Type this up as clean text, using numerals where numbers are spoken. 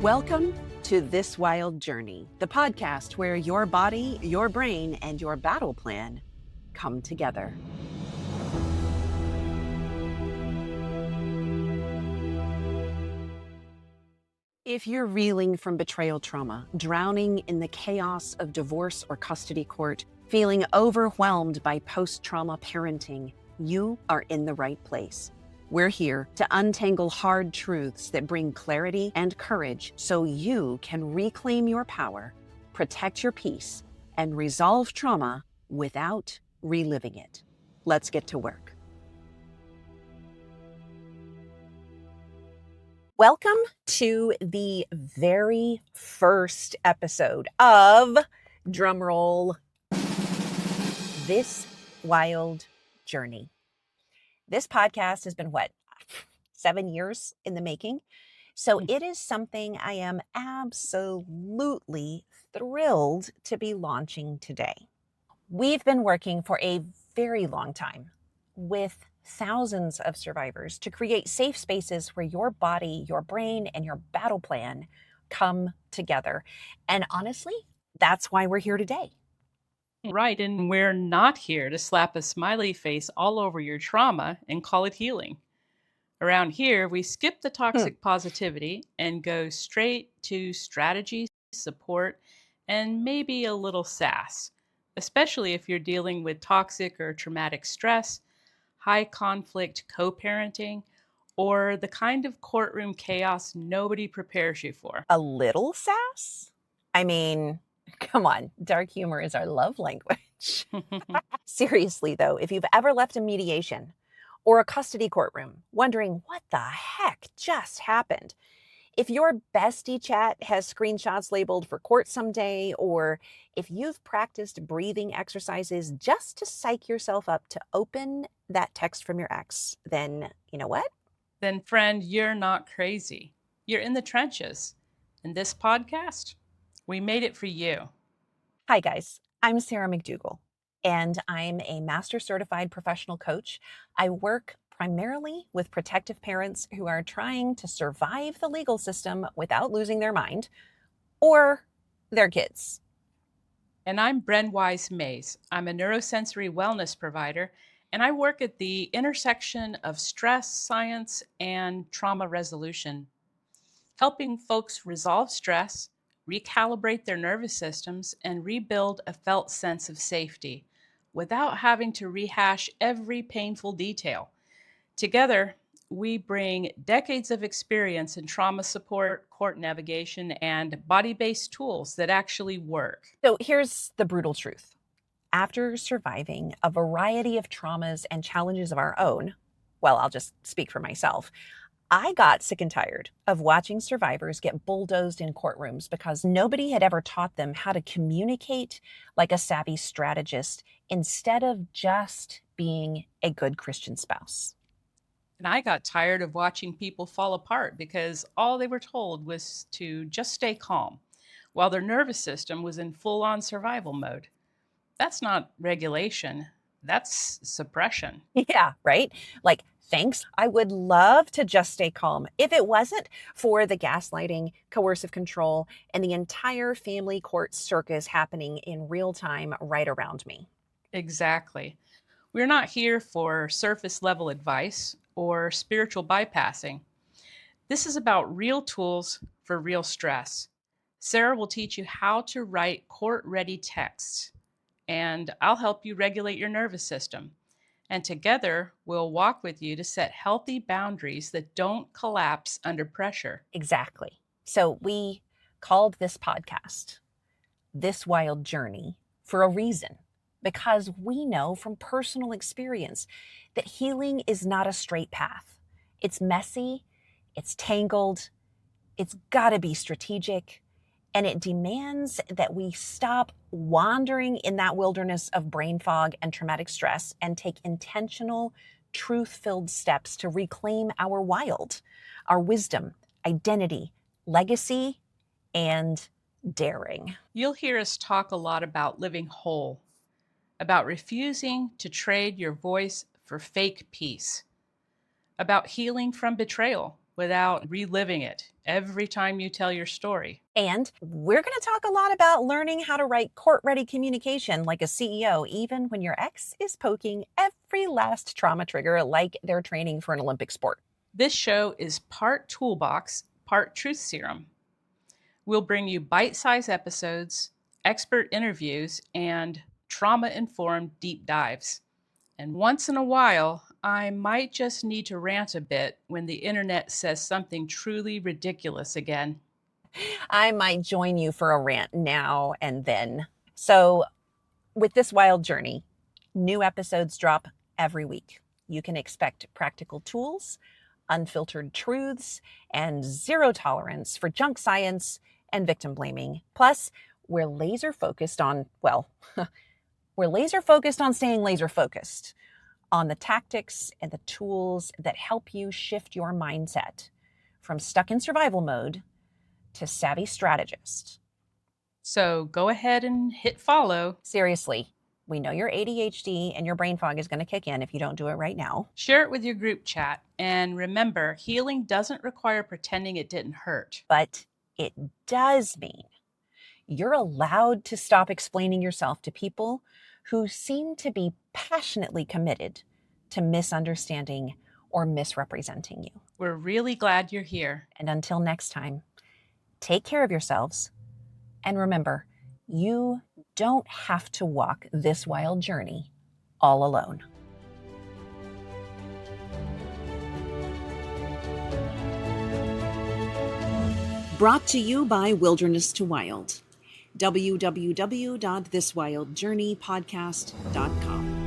Welcome to This Wild Journey, the podcast where your body, your brain, and your battle plan come together. If you're reeling from betrayal trauma, drowning in the chaos of divorce or custody court, feeling overwhelmed by post-trauma parenting, you are in the right place. We're here to untangle hard truths that bring clarity and courage so you can reclaim your power, protect your peace, and resolve trauma without reliving it. Let's get to work. Welcome to the very first episode of, drumroll, This Wild Journey. This podcast has been, 7 years in the making? So it is something I am absolutely thrilled to be launching today. We've been working for a very long time with thousands of survivors to create safe spaces where your body, your brain, and your battle plan come together. And honestly, that's why we're here today. Right, and we're not here to slap a smiley face all over your trauma and call it healing. Around here, we skip the toxic positivity and go straight to strategy, support, and maybe a little sass, especially if you're dealing with toxic or traumatic stress, high conflict co parenting, or the kind of courtroom chaos nobody prepares you for. A little sass? I mean, come on, dark humor is our love language. Seriously, though, if you've ever left a mediation or a custody courtroom wondering what the heck just happened, if your bestie chat has screenshots labeled for court someday, or if you've practiced breathing exercises just to psych yourself up to open that text from your ex, then you know what? Then, friend, you're not crazy. You're in the trenches. And this podcast, we made it for you. Hi, guys. I'm Sarah McDugal, and I'm a master certified professional coach. I work primarily with protective parents who are trying to survive the legal system without losing their mind or their kids. And I'm Bren Wise Mays. I'm a neuro-sensory wellness provider, and I work at the intersection of stress, science, and trauma resolution, helping folks resolve stress, recalibrate their nervous systems, and rebuild a felt sense of safety without having to rehash every painful detail. Together, we bring decades of experience in trauma support, court navigation, and body-based tools that actually work. So here's the brutal truth. After surviving a variety of traumas and challenges of our own, well, I'll just speak for myself, I got sick and tired of watching survivors get bulldozed in courtrooms because nobody had ever taught them how to communicate like a savvy strategist instead of just being a good Christian spouse. And I got tired of watching people fall apart because all they were told was to just stay calm while their nervous system was in full on survival mode. That's not regulation, that's suppression. Yeah, right? Like, thanks. I would love to just stay calm if it wasn't for the gaslighting, coercive control, and the entire family court circus happening in real time right around me. Exactly. We're not here for surface level advice or spiritual bypassing. This is about real tools for real stress. Sarah will teach you how to write court ready texts, and I'll help you regulate your nervous system. And together, we'll walk with you to set healthy boundaries that don't collapse under pressure. Exactly. So we called this podcast This Wild Journey for a reason, because we know from personal experience that healing is not a straight path. It's messy, it's tangled, it's got to be strategic, and it demands that we stop wandering in that wilderness of brain fog and traumatic stress and take intentional, truth-filled steps to reclaim our wild, our wisdom, identity, legacy, and daring. You'll hear us talk a lot about living whole, about refusing to trade your voice for fake peace, about healing from betrayal without reliving it, every time you tell your story. And we're going to talk a lot about learning how to write court-ready communication like a CEO, even when your ex is poking every last trauma trigger like they're training for an Olympic sport. This show is part toolbox, part truth serum. We'll bring you bite-sized episodes, expert interviews, and trauma-informed deep dives. And once in a while, I might just need to rant a bit when the internet says something truly ridiculous again. I might join you for a rant now and then. So, with this wild journey, new episodes drop every week. You can expect practical tools, unfiltered truths, and zero tolerance for junk science and victim blaming. Plus, we're laser focused on, we're laser focused on staying laser focused on the tactics and the tools that help you shift your mindset from stuck in survival mode to savvy strategist. So go ahead and hit follow. Seriously, we know your ADHD and your brain fog is going to kick in if you don't do it right now. Share it with your group chat. And remember, healing doesn't require pretending it didn't hurt. But it does mean you're allowed to stop explaining yourself to people who seem to be passionately committed to misunderstanding or misrepresenting you. We're really glad you're here. And until next time, take care of yourselves. And remember, you don't have to walk this wild journey all alone. Brought to you by Wilderness to Wild. www.thiswildjourneypodcast.com.